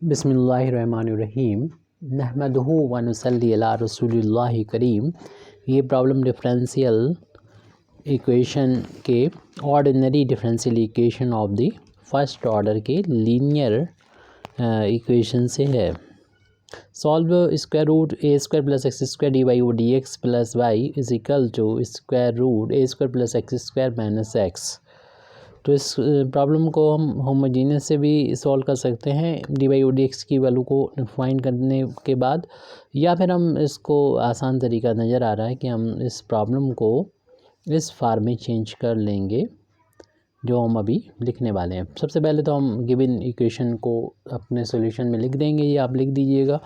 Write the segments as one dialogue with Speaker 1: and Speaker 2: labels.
Speaker 1: बिस्मिल्लाहिर्रहमानिर्रहीम नहमदुहु व नुसल्ली अला रसूलिल्लाहि करीम। ये प्रॉब्लम डिफरेंशियल इक्वेशन के ordinary differential equation of the first order के लीनियर इक्वेशन से है। Solve square root A square plus X square D Y O D X plus Y is equal to square root A square plus X square minus X. तो इस problem को हम homogeneous से भी solve कर सकते हैं D Y O D X की वैल्यू को फाइंड करने के बाद, या फिर हम इसको आसान तरीका नज़र आ रहा है कि हम इस प्रॉब्लम को इस फार्म में चेंज कर लेंगे जो हम अभी लिखने वाले हैं। सबसे पहले तो हम गिवन इक्वेशन को अपने सॉल्यूशन में लिख देंगे, ये आप लिख दीजिएगा।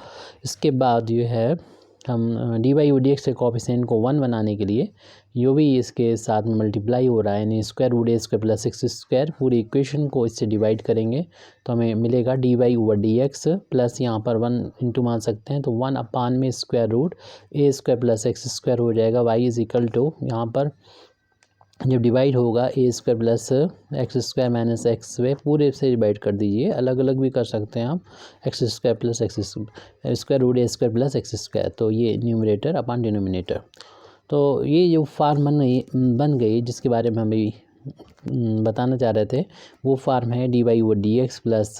Speaker 1: इसके बाद जो है हम D Y O D X के कोफिशिएंट को 1 बनाने के लिए जो भी इसके साथ में मल्टीप्लाई हो रहा है यानी square root A square plus X square, पूरी इक्वेशन को इससे डिवाइड करेंगे तो हमें मिलेगा D Y over D X plus यहाँ पर 1 इंटू मान सकते हैं तो 1 अपान में square root A square plus X square हो जाएगा। वाई इज इक्वल टू यहाँ पर जब डिवाइड होगा A square plus X square minus X वे पूरे से डिवाइड कर दीजिए, अलग अलग भी कर सकते हैं आप। X square plus X square root A square plus X square, तो ये न्यूमरेटर अपॉन डिनोमिनेटर। तो ये जो फार्म बन गई जिसके बारे में हम अभी बताना चाह रहे थे, वो फार्म है D Y over D X plus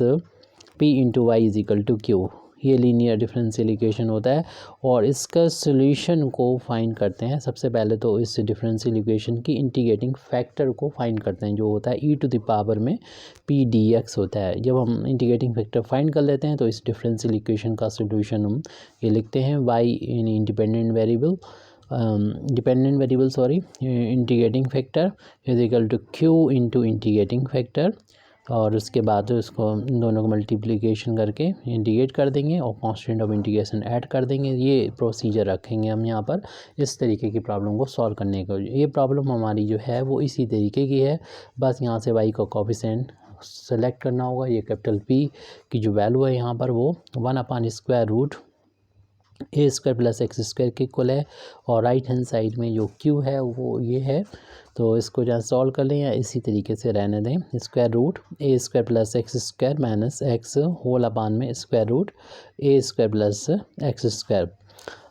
Speaker 1: P into Y is equal to Q. ये लीनियर डिफरेंशियल इक्वेशन होता है और इसका सॉल्यूशन को फाइंड करते हैं। सबसे पहले तो इस डिफरेंशियल इक्वेशन की इंटीग्रेटिंग फैक्टर को फाइंड करते हैं जो होता है ई टू द पावर में पी डी एक्स होता है। जब हम इंटीग्रेटिंग फैक्टर फाइंड कर लेते हैं तो इस डिफरेंशियल इक्वेशन का सॉल्यूशन हम ये लिखते हैं Y in independent variable integrating factor is equal to Q into integrating factor, और उसके बाद इसको इन दोनों को मल्टीप्लिकेशन करके इंटीग्रेट कर देंगे और कांस्टेंट ऑफ इंटीग्रेशन ऐड कर देंगे। ये प्रोसीजर रखेंगे हम यहाँ पर इस तरीके की प्रॉब्लम को सॉल्व करने को। ये प्रॉब्लम हमारी जो है वो इसी तरीके की है, बस यहाँ से वाई का कोफिशिएंट सेलेक्ट करना होगा। ये कैपिटल पी की जो वैल्यू है यहाँ पर वो 1 upon square root A square plus X square के इक्वल है, और राइट हैंड साइड में जो क्यू है वो ये है। तो इसको जहाँ सॉल्व कर लें या इसी तरीके से रहने दें। Square root A square plus X square minus X whole upon में square root A square plus X square.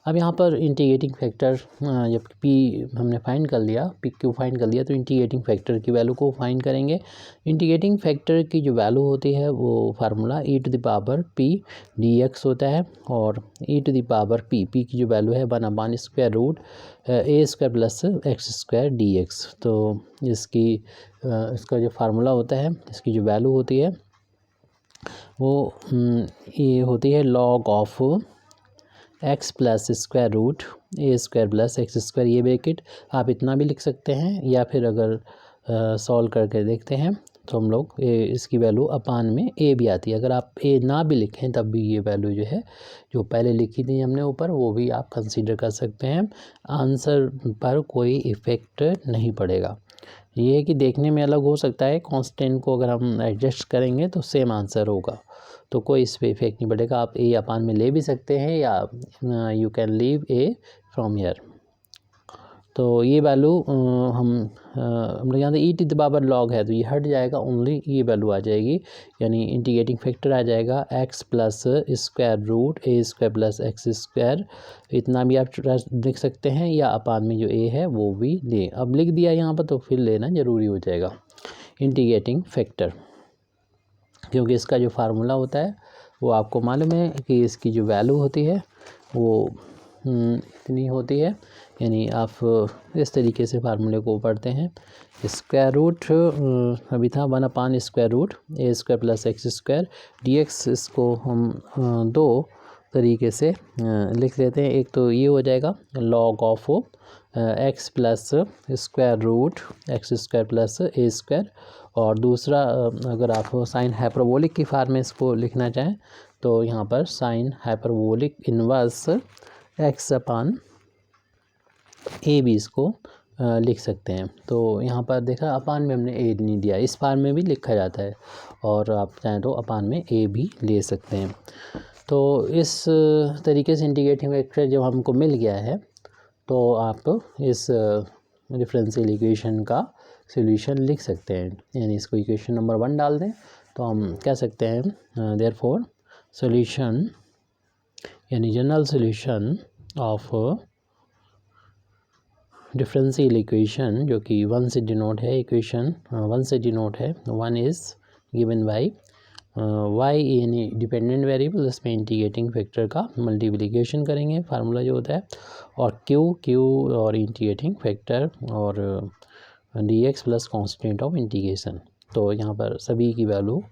Speaker 1: अब यहाँ पर इंटीग्रेटिंग फैक्टर जब पी हमने फाइंड कर लिया, पी क्यू फाइंड कर लिया, तो इंटीग्रेटिंग फैक्टर की वैल्यू को फाइंड करेंगे। इंटीग्रेटिंग फैक्टर की जो वैल्यू होती है वो formula E to the power P D X होता है, और E to the power P की जो वैल्यू है 1 upon square root A square plus X square D X. तो इसका जो फार्मूला होता है, इसकी जो वैल्यू होती है वो ये होती है log of X plus square root A square plus X square. ये ब्रैकेट आप इतना भी लिख सकते हैं, या फिर अगर सॉल्व करके देखते हैं तो हम लोग इसकी वैल्यू अपान में ए भी आती है। अगर आप ए ना भी लिखें तब भी ये वैल्यू जो है जो पहले लिखी थी हमने ऊपर वो भी आप कंसीडर कर सकते हैं। आंसर पर कोई इफ़ेक्ट नहीं पड़ेगा। ये है कि देखने में अलग हो सकता है, कांस्टेंट को अगर हम एडजस्ट करेंगे तो सेम आंसर होगा, तो कोई इस पर इफेक्ट नहीं पड़ेगा। आप ए अपान में ले भी सकते हैं या you can leave A from here. तो ये वैल्यू हम लोग यहाँ ई टू द पावर लॉग है तो ये हट जाएगा, ओनली ये वैल्यू आ जाएगी, यानी इंटीग्रेटिंग फैक्टर आ जाएगा x plus square root A square plus X square. इतना भी आप लिख सकते हैं, या अपान में जो ए है वो भी ले। अब लिख दिया यहाँ पर तो फिर लेना ज़रूरी हो जाएगा इंटीग्रेटिंग फैक्टर, क्योंकि इसका जो फार्मूला होता है वो आपको मालूम है कि इसकी जो वैल्यू होती है वो इतनी होती है। यानी आप इस तरीके से फार्मूले को पढ़ते हैं। स्क्वायर रूट अभी था 1 upon square root A square plus X square D X. इसको हम दो तरीके से लिख लेते हैं। एक तो ये हो जाएगा log of X plus square root X square plus A square, और दूसरा अगर आप साइन हाइपरबोलिक की फॉर्म में इसको लिखना चाहें तो यहाँ पर साइन हाइपरबोलिक इनवर्स एक्स अपान ए भी इसको लिख सकते हैं। तो यहाँ पर देखा अपान में हमने ए नहीं दिया, इस फॉर्म में भी लिखा जाता है, और आप चाहें तो अपान में ए भी ले सकते हैं। तो इस तरीके से इंटीग्रेटिंग फैक्टर जब हमको मिल गया है तो आप इस डिफरेंशियल इक्वेशन का सॉल्यूशन लिख सकते हैं। यानी इसको इक्वेशन नंबर 1 डाल दें तो हम कह सकते हैं देयरफॉर सोल्यूशन यानी general solution of differential equation जो कि 1 से डिनोट है, इक्वेशन 1 से डिनोट है। 1 इज़ गिवन बाई वाई यानी डिपेंडेंट वेरिएबल, इसमें इंटीग्रेटिंग फैक्टर का मल्टीप्लिकेशन करेंगे फार्मूला जो होता है, और क्यू और इंटीग्रेटिंग फैक्टर और D X plus constant of integration. तो यहाँ पर सभी की वैल्यू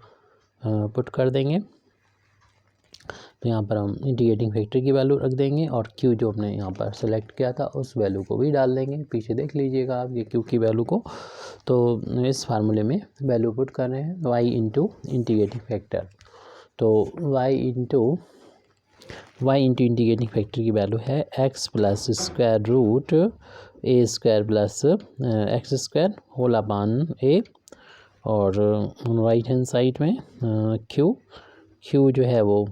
Speaker 1: पुट कर देंगे। तो यहाँ पर हम इंटीग्रेटिंग फैक्टर की वैल्यू रख देंगे और क्यू जो हमने यहाँ पर सेलेक्ट किया था उस वैल्यू को भी डाल देंगे। पीछे देख लीजिएगा आप ये क्यू की वैल्यू को। तो इस फार्मूले में वैल्यू पुट कर रहे हैं वाई इंटू इंटीग्रेटिंग फैक्टर। तो वाई इंटू इंटीग्रेटिंग फैक्टर की वैल्यू है X plus square root A square plus X square whole upon A, और राइट हैंड साइड में क्यू जो है वो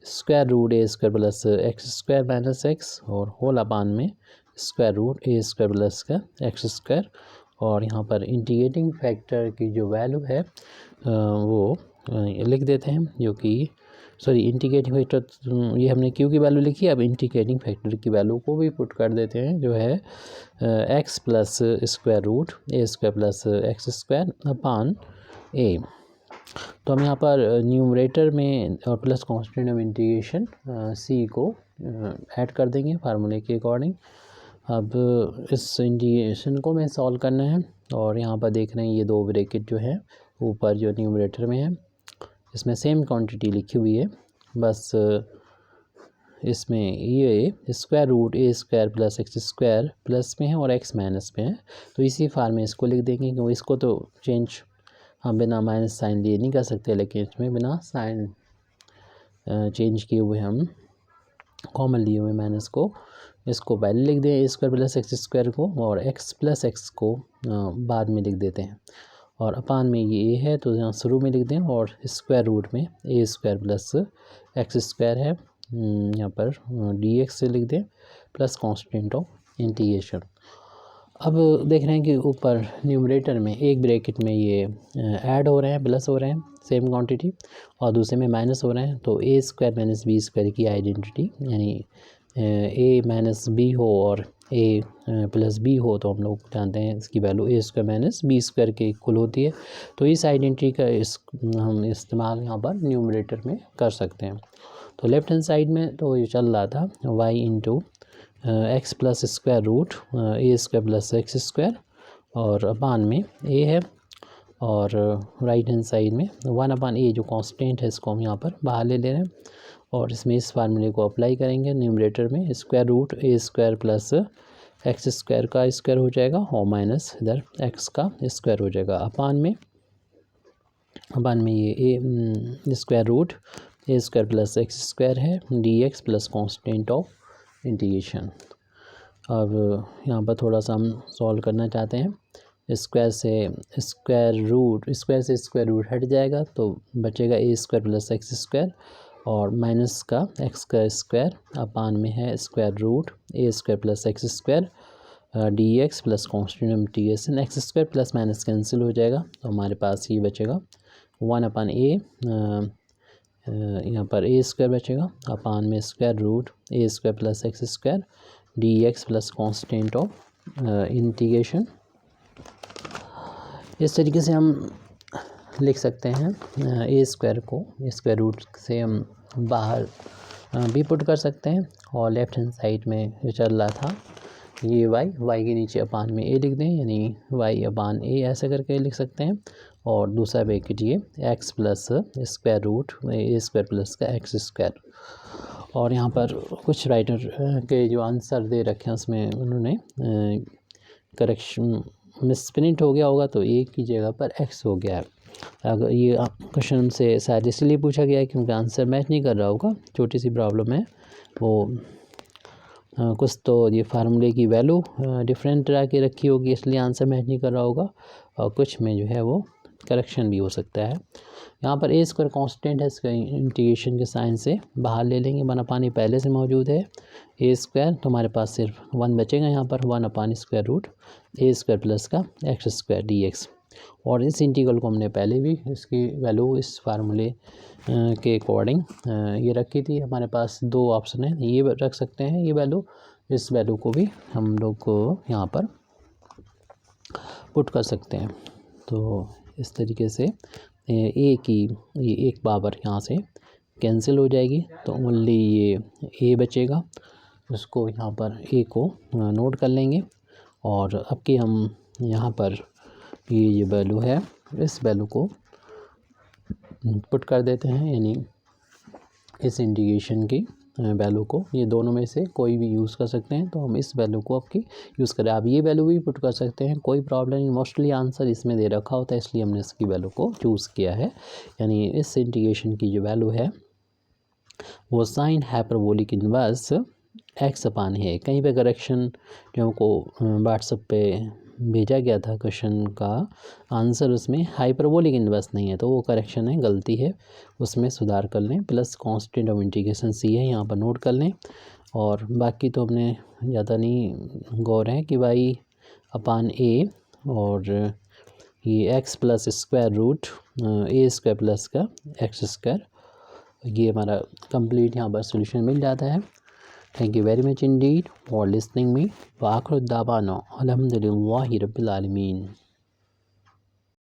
Speaker 1: square root A square plus X square minus X, और whole upon में square root A square plus का X square. और यहाँ पर इंटीग्रेटिंग फैक्टर की जो वैल्यू है वो लिख देते हैं, जो कि इंटीग्रेटिंग फैक्टर ये हमने क्यू की वैल्यू लिखी। अब इंटीग्रेटिंग फैक्टर की वैल्यू को भी पुट कर देते हैं, जो है X plus square root A square plus X square upon A. तो हम यहाँ पर न्यूमरेटर में और plus constant of integration C को ऐड कर देंगे फार्मूले के अकॉर्डिंग। अब इस इंटीग्रेशन को मैं सॉल्व करना है, और यहाँ पर देख रहे हैं ये दो ब्रैकेट जो है ऊपर जो न्यूमरेटर में है इसमें सेम क्वांटिटी लिखी हुई है, बस इसमें ये square root A square plus X square plus में है और एक्स माइनस में है। तो इसी फार्म में इसको लिख देंगे, क्योंकि इसको तो चेंज हम बिना माइनस साइन लिए नहीं कर सकते, लेकिन इसमें बिना साइन चेंज किए हुए हम कॉमन लिए हुए माइनस को, इसको पहले लिख दें ए स्क्वायर प्लस एक्स स्क्वायर को, और एक्स प्लस एक्स को बाद में लिख देते हैं। और अपान में ये ए है तो यहाँ शुरू में लिख दें, और स्क्वायर रूट में ए स्क्वायर प्लस एक्स स्क्वायर है यहाँ पर डी एक्स से लिख दें प्लस कांस्टेंट ऑफ इंटीग्रेशन। अब देख रहे हैं कि ऊपर न्यूमरेटर में एक ब्रैकेट में ये ऐड हो रहे हैं, प्लस हो रहे हैं सेम क्वांटिटी, और दूसरे में माइनस हो रहे हैं। तो ए स्क्वायर माइनस बी स्क्वायर की आइडेंटिटी, यानी ए माइनस बी हो और ए प्लस बी हो, तो हम लोग जानते हैं इसकी वैल्यू ए स्क्वायर माइनस बी स्क्वायर के इक्वल होती है। तो इस आइडेंटिटी का हम इस्तेमाल यहाँ पर न्यूमरेटर में कर सकते हैं। तो लेफ्ट हैंड साइड में तो ये चल रहा था Y into X plus square root A square plus X square, और अपान में ए है, और राइट हैंड साइड में 1 अपान ए जो कांस्टेंट है इसको हम यहाँ पर बाहर ले रहे हैं, और इसमें इस फार्मूले को अप्लाई करेंगे न्यूमरेटर में। Square root A square plus X square का स्क्वायर हो जाएगा, और माइनस इधर एक्स का स्क्वायर हो जाएगा। अपान में ये ए square root A square plus X square है D X plus constant of integration. अब यहाँ पर थोड़ा सा हम सॉल्व करना चाहते हैं। स्क्वायर से स्क्वायर रूट हट जाएगा, तो बचेगा A square plus X square, और माइनस का एक्स का स्क्वायर अपान में है square root A square plus X square D X plus constant of integration. X square plus minus cancel हो जाएगा, तो हमारे पास ये बचेगा 1 अपान ए, यहाँ पर ए स्क्वायर बचेगा, अपान में square root A square plus X square D X plus constant of integration. इस तरीके से हम लिख सकते हैं। ए स्क्वायर को स्क्वायर रूट से हम बाहर भी पुट कर सकते हैं, और लेफ्ट हैंड साइड में जो चल रहा था ये वाई के नीचे अपान में ए लिख दें, यानी वाई अपान ए ऐसे करके लिख सकते हैं। और दूसरा ब्रैकेट ये x plus square root A square plus का एक्स स्क्वायर। और यहाँ पर कुछ राइटर के जो आंसर दे रखे हैं उसमें उन्होंने करेक्शन मिसप्रिंट हो गया होगा, तो ए की जगह पर एक्स हो गया है। अगर ये क्वेश्चन से शायद इसलिए पूछा गया है क्योंकि आंसर मैच नहीं कर रहा होगा, छोटी सी प्रॉब्लम है वो। कुछ तो ये फार्मूले की वैल्यू डिफरेंट तरह की रखी होगी इसलिए आंसर मैच नहीं कर रहा होगा, और कुछ में जो है वो करेक्शन भी हो सकता है। यहाँ पर ए स्क्वायर कांस्टेंट है, इसका इंटीग्रेशन के साइन से बाहर ले लेंगे। 1 अपान ए पहले से मौजूद है ए स्क्वायर, तो हमारे पास सिर्फ 1 बचेगा यहाँ पर 1 upon square root A square plus का एक्स स्क्वायर डी एक्स। और इस इंटीग्रल को हमने पहले भी इसकी वैल्यू इस फार्मूले के अकॉर्डिंग ये रखी थी। हमारे पास दो ऑप्शन है, ये रख सकते हैं ये वैल्यू, इस वैल्यू को भी हम लोग को यहाँ पर पुट कर सकते हैं। तो इस तरीके से ए की ये एक पावर यहाँ से कैंसिल हो जाएगी, तो ओनली ये ए बचेगा। उसको यहाँ पर ए को नोट कर लेंगे और अब कि हम यहाँ पर ये वैल्यू है, इस वैल्यू को पुट कर देते हैं, यानी इस इंटीग्रेशन की वैल्यू को ये दोनों में से कोई भी यूज़ कर सकते हैं। तो हम इस वैल्यू को आपकी यूज़ करें, आप ये वैल्यू भी पुट कर सकते हैं, कोई प्रॉब्लम नहीं। मोस्टली आंसर इसमें दे रखा होता है, इसलिए हमने इसकी वैल्यू को चूज़ किया है। यानी इस इंटीग्रेशन की जो वैल्यू है वो साइन हाइपरबोलिक इनवर्स एक्स अपान है। कहीं पे करेक्शन जो हमको व्हाट्सएप पे भेजा गया था क्वेश्चन का आंसर, उसमें हाइपरबोलिक इनवर्स नहीं है, तो वो करेक्शन है, गलती है, उसमें सुधार कर लें। प्लस कांस्टेंट ऑफ इंटीग्रेशन सी है, यहाँ पर नोट कर लें। और बाकी तो हमने ज़्यादा नहीं गौर है कि वाई अपान ए और ये x plus square root A square plus का एक्स स्क्वायर, ये हमारा कंप्लीट यहाँ पर सोल्यूशन मिल जाता है। Thank you very much Indeed for listening me. व आखिर दावाना अल्हम्दुलिल्लाहि रब्बिल आलमीन।